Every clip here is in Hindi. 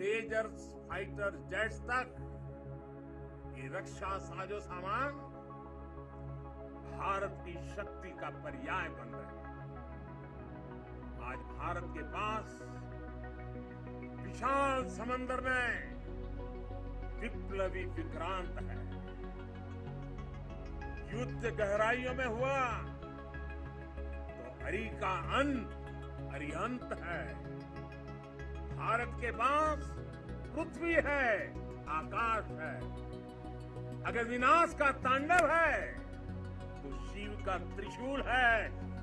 तेजस फाइटर जेट्स तक ये रक्षा साजो सामान भारत की शक्ति का पर्याय बन रहे हैं। आज भारत के पास विशाल समंदर में विप्लवी विक्रांत है। युद्ध गहराइयों में हुआ तो हरि का अंत अरिहंत है। भारत के पास पृथ्वी है, आकाश है। अगर विनाश का तांडव है तो शिव का त्रिशूल है,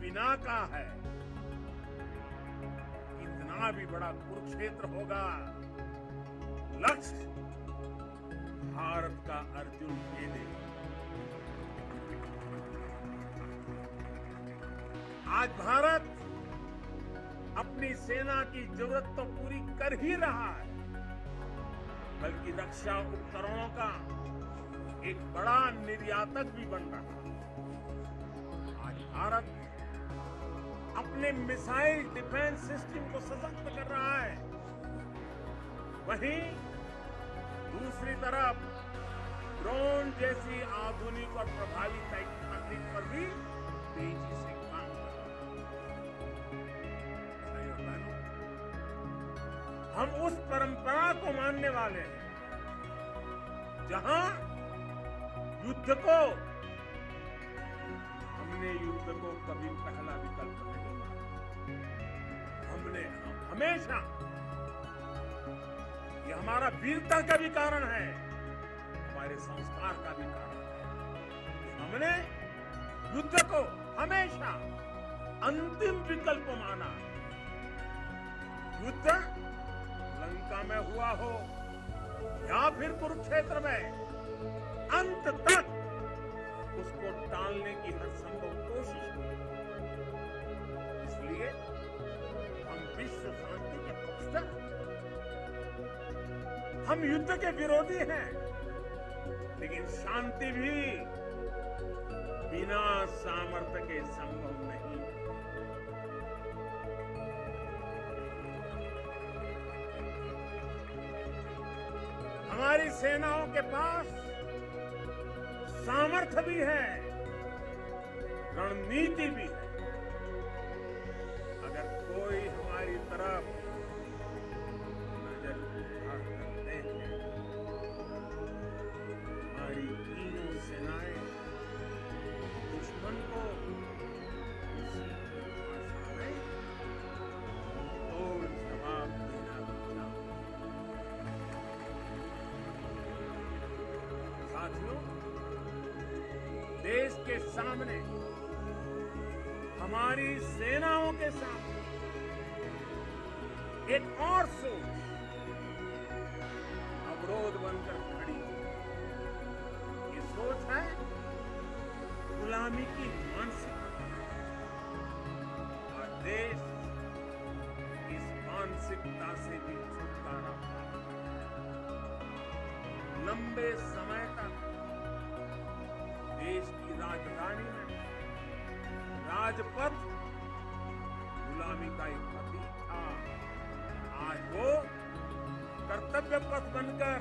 पिनाका है। कितना भी बड़ा कुरुक्षेत्र होगा, लक्ष्य भारत का अर्जुन खेले। आज भारत अपनी सेना की जरूरत तो पूरी कर ही रहा है, बल्कि रक्षा उपकरणों का एक बड़ा निर्यातक भी बन रहा है। आज भारत अपने मिसाइल डिफेंस सिस्टम को सशक्त कर रहा है, वहीं दूसरी तरफ ड्रोन जैसी आधुनिक और प्रभावी तकनीक पर भी तेजी से काम कर रहा है। हम उस परंपरा को मानने वाले हैं जहां युद्ध को कभी पहला विकल्प नहीं माना। हमने हमेशा, ये हमारा वीरता का भी कारण है, हमारे संस्कार का भी कारण है। हमने युद्ध को हमेशा अंतिम विकल्प माना। युद्ध लंका में हुआ हो या फिर कुरुक्षेत्र में, अंत तक उसको टालने की हर संभव कोशिश की। इसलिए हम विश्व शांति के पक्षधर, हम युद्ध के विरोधी हैं, लेकिन शांति भी बिना सामर्थ्य के संभव नहीं। हमारी सेनाओं के पास सामर्थ्य भी है, रणनीति भी है। अगर कोई हमारी तरफ नजर उठा करते हैं, हमारी तीनों सेनाएं दुश्मन को उसी भाषा में तोड़ जवाब देना भी चाहते। साथियों, देश के सामने, हमारी सेनाओं के सामने एक और सोच अवरोध बनकर खड़ी है। ये सोच है गुलामी की मानसिकता। और देश इस मानसिकता से भी छुटकारा पाए। लंबे समय तक देश की राजधानी में राजपथ गुलामी का एक प्रतीक था। आज वो कर्तव्य पथ बनकर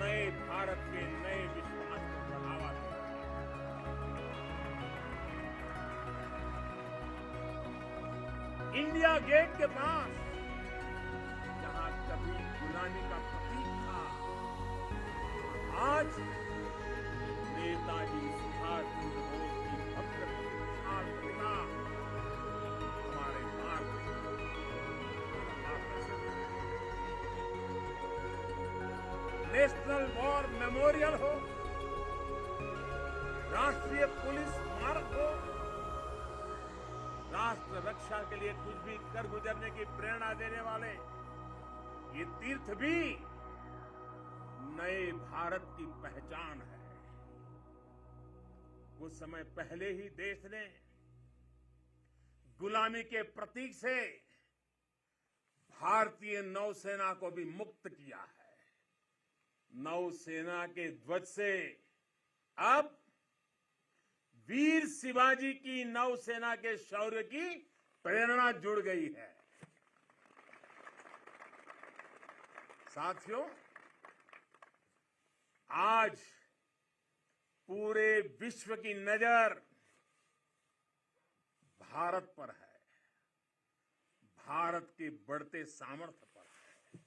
नए भारत के नए विश्वास को बढ़ावा दे रहा है। इंडिया गेट के पास जहां कभी गुलामी का प्रतीक था, आज नेताजी सुभाष चंद्र बोस की भव्य विशाल प्रतिमा हमारे मार्ग नेशनल वॉर मेमोरियल हो, राष्ट्रीय पुलिस स्मारक हो, राष्ट्र रक्षा के लिए कुछ भी कर गुजरने की प्रेरणा देने वाले ये तीर्थ भी नए भारत की पहचान है। कुछ समय पहले ही देश ने गुलामी के प्रतीक से भारतीय नौसेना को भी मुक्त किया है। नौसेना के ध्वज से अब वीर शिवाजी की नौसेना के शौर्य की प्रेरणा जुड़ गई है। साथियों, आज पूरे विश्व की नजर भारत पर है, भारत के बढ़ते सामर्थ्य पर है।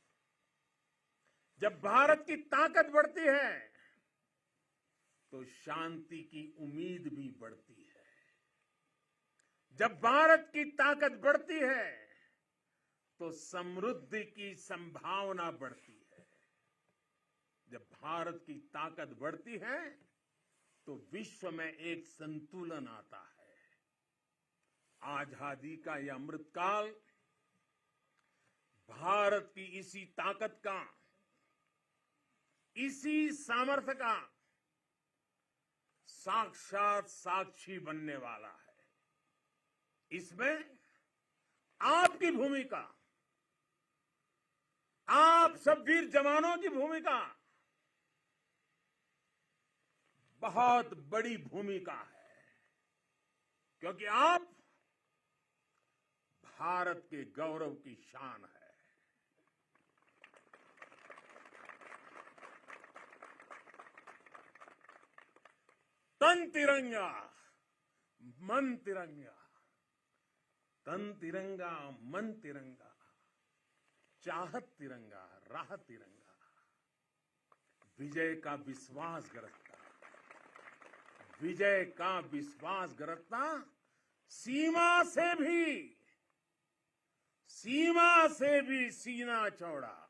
जब भारत की ताकत बढ़ती है तो शांति की उम्मीद भी बढ़ती है। जब भारत की ताकत बढ़ती है तो समृद्धि की संभावना बढ़ती है। जब भारत की ताकत बढ़ती है तो विश्व में एक संतुलन आता है। आजादी का यह अमृतकाल भारत की इसी ताकत का, इसी सामर्थ्य का साक्षात साक्षी बनने वाला है। इसमें आपकी भूमिका, आप सब वीर जवानों की भूमिका बहुत बड़ी भूमिका है, क्योंकि आप भारत के गौरव की शान है। तन तिरंगा मन तिरंगा, तन तिरंगा मन तिरंगा, चाहत तिरंगा राह तिरंगा, विजय का विश्वास गरजता, विजय का विश्वास गरजता, सीमा से भी सीना चौड़ा,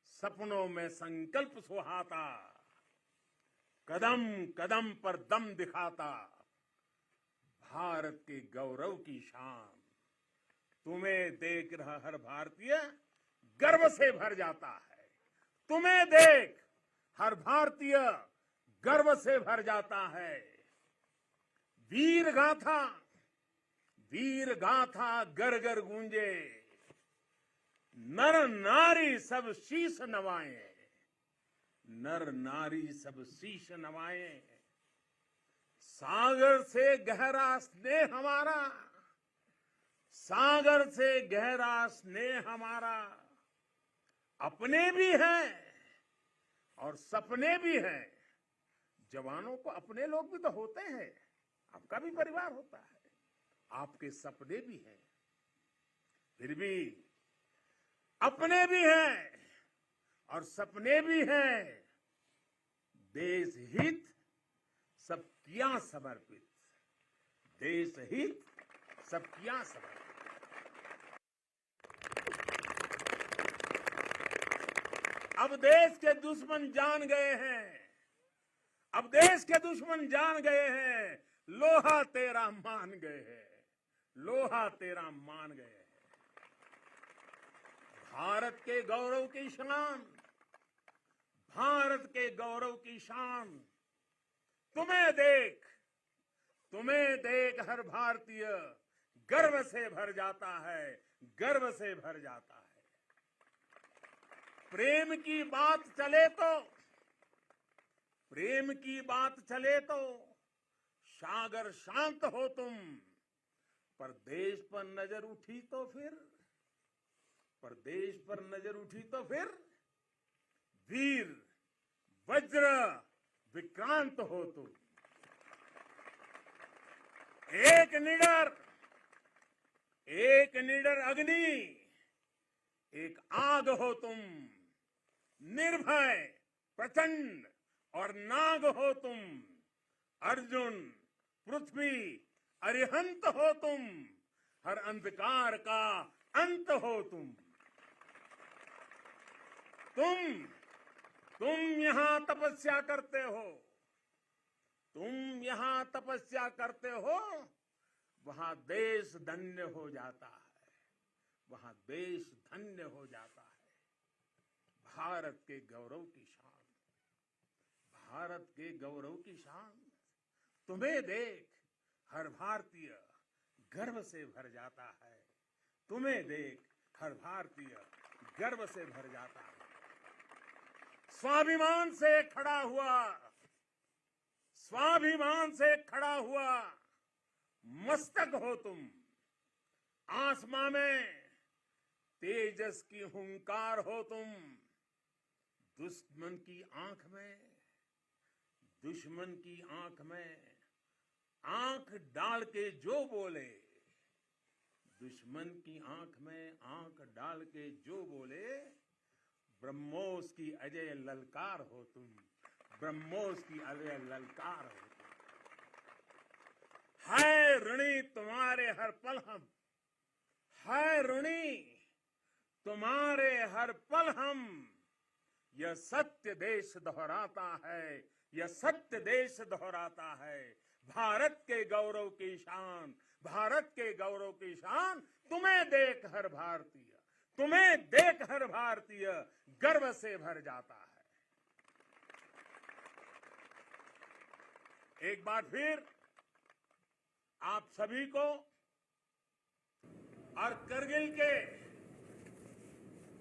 सपनों में संकल्प सुहाता, कदम कदम पर दम दिखाता, भारत के गौरव की शान। तुम्हें देख रहा हर भारतीय गर्व से भर जाता है। तुम्हें देख हर भारतीय गर्व से भर जाता है। वीर गाथा घर घर गूंजे, नर नारी सब शीश नवाएं, नर नारी सब शीश नवाएं। सागर से गहरा स्नेह हमारा, सागर से गहरा स्नेह हमारा, अपने भी हैं और सपने भी हैं। जवानों को अपने लोग भी तो होते हैं, आपका भी परिवार होता है, आपके सपने भी हैं, फिर भी अपने भी हैं और सपने भी हैं। देश हित सब किया समर्पित, देश हित सब किया समर्पित। अब देश के दुश्मन जान गए हैं, अब देश के दुश्मन जान गए हैं, लोहा तेरा मान गए हैं, लोहा तेरा मान गए हैं। भारत के गौरव की शान, भारत के गौरव की शान। तुम्हें देख हर भारतीय गर्व से भर जाता है, गर्व से भर जाता है। प्रेम की बात चले तो सागर शांत हो तुम, पर देश पर नजर उठी तो फिर वीर वज्र विक्रांत हो तुम। एक निडर अग्नि, एक आग हो तुम, निर्भय प्रचंड और नाग हो तुम। अर्जुन पृथ्वी अरिहंत हो तुम, हर अंधकार का अंत हो तुम। तुम यहां तपस्या करते हो, वहां देश धन्य हो जाता है, वहां देश धन्य हो जाता है। भारत के गौरव की शान, भारत के गौरव की शान। तुम्हें देख हर भारतीय गर्व से भर जाता है, तुम्हें देख हर भारतीय गर्व से भर जाता है। स्वाभिमान से खड़ा हुआ मस्तक हो तुम। आसमां में तेजस की हुंकार हो तुम दुश्मन की आंख में, दुश्मन की आंख में आंख डाल के जो बोले, दुश्मन की आंख में आंख डाल के जो बोले, ब्रह्मोस की अजय ललकार हो तुम, ब्रह्मोस की अजय ललकार हो तुम। है ऋणी तुम्हारे हर पल हम, है ऋणी तुम्हारे हर पल हम, यह सत्य देश दोहराता है, यह सत्य देश दोहराता है। भारत के गौरव की शान, भारत के गौरव की शान, तुम्हें देख हर भारतीय, तुम्हें देख हर भारतीय गर्व से भर जाता है। एक बार फिर आप सभी को और करगिल के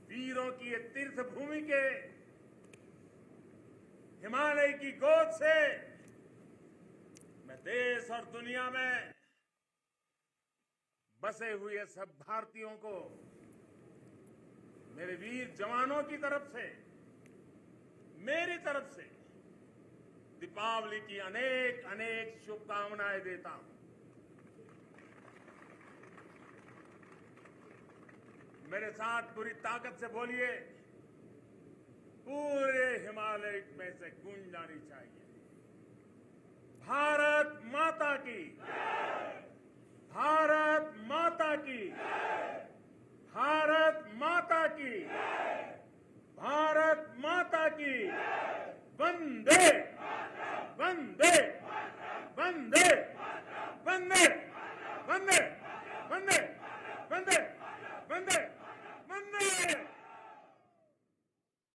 वीरों की ये तीर्थ भूमि के हिमालय की गोद से मैं देश और दुनिया में बसे हुए सब भारतीयों को मेरे वीर जवानों की तरफ से, मेरी तरफ से दीपावली की अनेक अनेक शुभकामनाएं देता हूं। मेरे साथ पूरी ताकत से बोलिए, पूरे हिमालय में से गूंज जानी चाहिए, भारत माता की, भारत माता की, भारत माता की, भारत माता की, वंदे वंदे वंदे वंदे वंदे वंदे वंदे वंदे वंदे